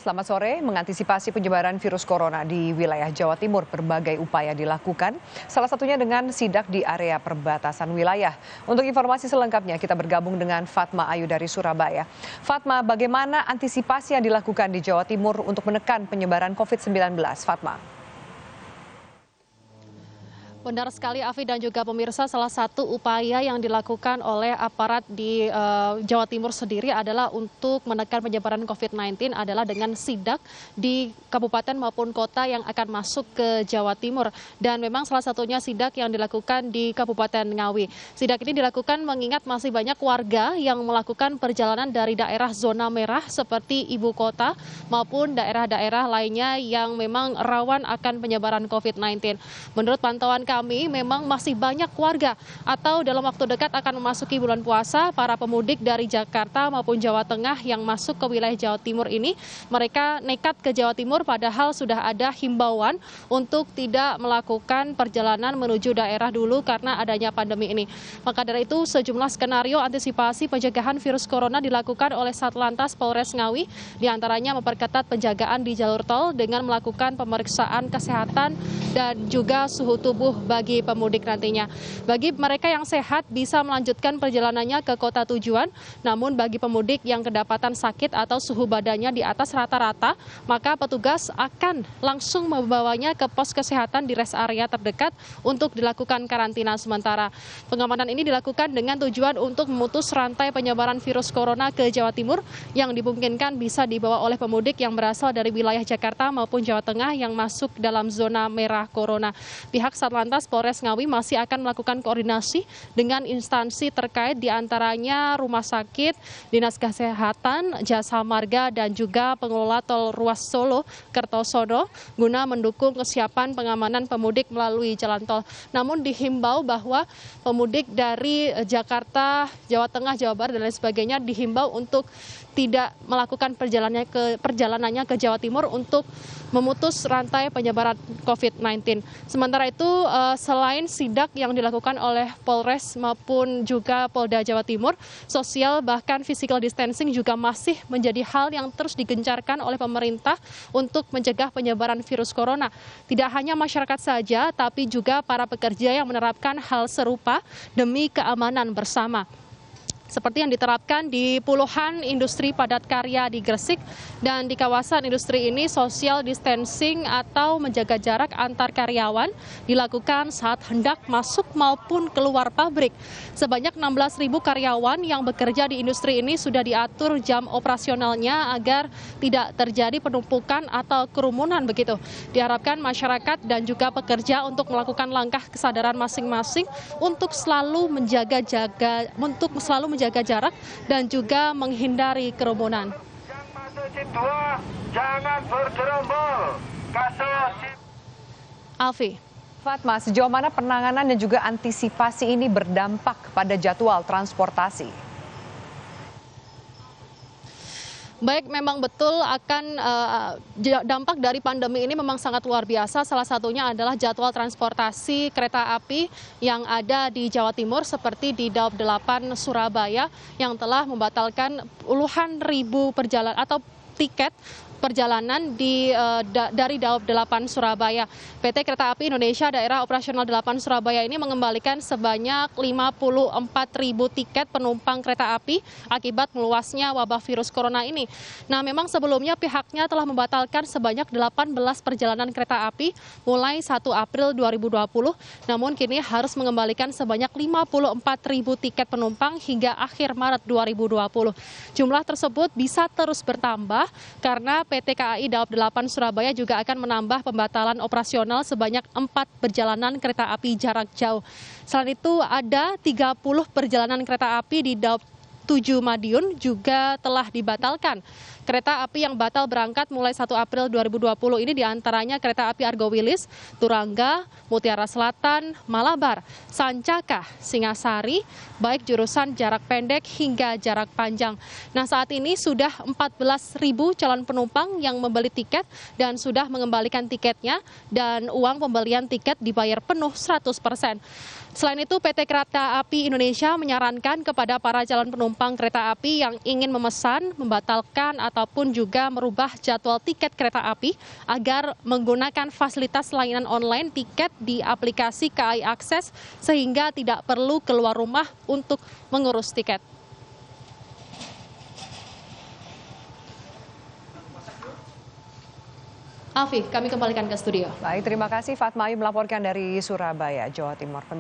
selamat sore. Mengantisipasi penyebaran virus corona di wilayah Jawa Timur, berbagai upaya dilakukan, salah satunya dengan sidak di area perbatasan wilayah. Untuk informasi selengkapnya, kita bergabung dengan Fatma Ayu dari Surabaya. Fatma, bagaimana antisipasi yang dilakukan di Jawa Timur untuk menekan penyebaran COVID-19? Fatma. Benar sekali, Afi dan juga pemirsa, salah satu upaya yang dilakukan oleh aparat di Jawa Timur sendiri adalah untuk menekan penyebaran COVID-19 adalah dengan sidak di kabupaten maupun kota yang akan masuk ke Jawa Timur. Dan memang salah satunya sidak yang dilakukan di Kabupaten Ngawi. Sidak ini dilakukan mengingat masih banyak warga yang melakukan perjalanan dari daerah zona merah seperti ibu kota maupun daerah-daerah lainnya yang memang rawan akan penyebaran COVID-19. Menurut pantauan kami memang masih banyak warga atau dalam waktu dekat akan memasuki bulan puasa, para pemudik dari Jakarta maupun Jawa Tengah yang masuk ke wilayah Jawa Timur ini, mereka nekat ke Jawa Timur padahal sudah ada himbauan untuk tidak melakukan perjalanan menuju daerah dulu karena adanya pandemi ini. Maka dari itu sejumlah skenario antisipasi pencegahan virus corona dilakukan oleh Satlantas Polres Ngawi, diantaranya memperketat penjagaan di jalur tol dengan melakukan pemeriksaan kesehatan dan juga suhu tubuh bagi pemudik nantinya. Bagi mereka yang sehat bisa melanjutkan perjalanannya ke kota tujuan, namun bagi pemudik yang kedapatan sakit atau suhu badannya di atas rata-rata, maka petugas akan langsung membawanya ke pos kesehatan di rest area terdekat untuk dilakukan karantina sementara. Pengamanan ini dilakukan dengan tujuan untuk memutus rantai penyebaran virus corona ke Jawa Timur yang dimungkinkan bisa dibawa oleh pemudik yang berasal dari wilayah Jakarta maupun Jawa Tengah yang masuk dalam zona merah corona. Pihak Satlantas Polres Ngawi masih akan melakukan koordinasi dengan instansi terkait diantaranya Rumah Sakit, Dinas Kesehatan, Jasa Marga, dan juga pengelola tol ruas Solo, Kertosono guna mendukung kesiapan pengamanan pemudik melalui jalan tol. Namun dihimbau bahwa pemudik dari Jakarta, Jawa Tengah, Jawa Barat, dan lain sebagainya dihimbau untuk tidak melakukan perjalanannya ke Jawa Timur untuk memutus rantai penyebaran COVID-19. Sementara itu, selain sidak yang dilakukan oleh Polres maupun juga Polda Jawa Timur, sosial bahkan physical distancing juga masih menjadi hal yang terus digencarkan oleh pemerintah untuk mencegah penyebaran virus corona. Tidak hanya masyarakat saja, tapi juga para pekerja yang menerapkan hal serupa demi keamanan bersama. Seperti yang diterapkan di puluhan industri padat karya di Gresik, dan di kawasan industri ini social distancing atau menjaga jarak antar karyawan dilakukan saat hendak masuk maupun keluar pabrik. Sebanyak 16.000 karyawan yang bekerja di industri ini sudah diatur jam operasionalnya agar tidak terjadi penumpukan atau kerumunan begitu. Diharapkan masyarakat dan juga pekerja untuk melakukan langkah kesadaran masing-masing untuk selalu menjaga jarak dan juga menghindari kerumunan. Jangan bergerombol. Alfi. Fatma, sejauh mana penanganan dan juga antisipasi ini berdampak pada jadwal transportasi? Baik, memang betul akan dampak dari pandemi ini memang sangat luar biasa. Salah satunya adalah jadwal transportasi kereta api yang ada di Jawa Timur seperti di Daob 8 Surabaya yang telah membatalkan puluhan ribu perjalanan atau tiket perjalanan dari Daob 8 Surabaya. PT Kereta Api Indonesia Daerah Operasional 8 Surabaya ini mengembalikan sebanyak 54.000 tiket penumpang kereta api akibat meluasnya wabah virus corona ini. Nah, memang sebelumnya pihaknya telah membatalkan sebanyak 18 perjalanan kereta api mulai 1 April 2020, namun kini harus mengembalikan sebanyak 54.000 tiket penumpang hingga akhir Maret 2020. Jumlah tersebut bisa terus bertambah karena PT KAI Daob 8 Surabaya juga akan menambah pembatalan operasional sebanyak 4 perjalanan kereta api jarak jauh. Selain itu ada 30 perjalanan kereta api di Daob 7 Madiun juga telah dibatalkan. Kereta api yang batal berangkat mulai 1 April 2020 ini diantaranya kereta api Argo Wilis, Turangga, Mutiara Selatan, Malabar, Sancaka, Singasari, baik jurusan jarak pendek hingga jarak panjang. Nah, saat ini sudah 14.000 calon penumpang yang membeli tiket dan sudah mengembalikan tiketnya, dan uang pembelian tiket dibayar penuh 100%. Selain itu, PT Kereta Api Indonesia menyarankan kepada para calon penumpang kereta api yang ingin memesan, membatalkan, ataupun juga merubah jadwal tiket kereta api agar menggunakan fasilitas layanan online tiket di aplikasi KAI Akses sehingga tidak perlu keluar rumah untuk mengurus tiket. Alfi, kami kembalikan ke studio. Baik, terima kasih Fatma Ayu melaporkan dari Surabaya, Jawa Timur.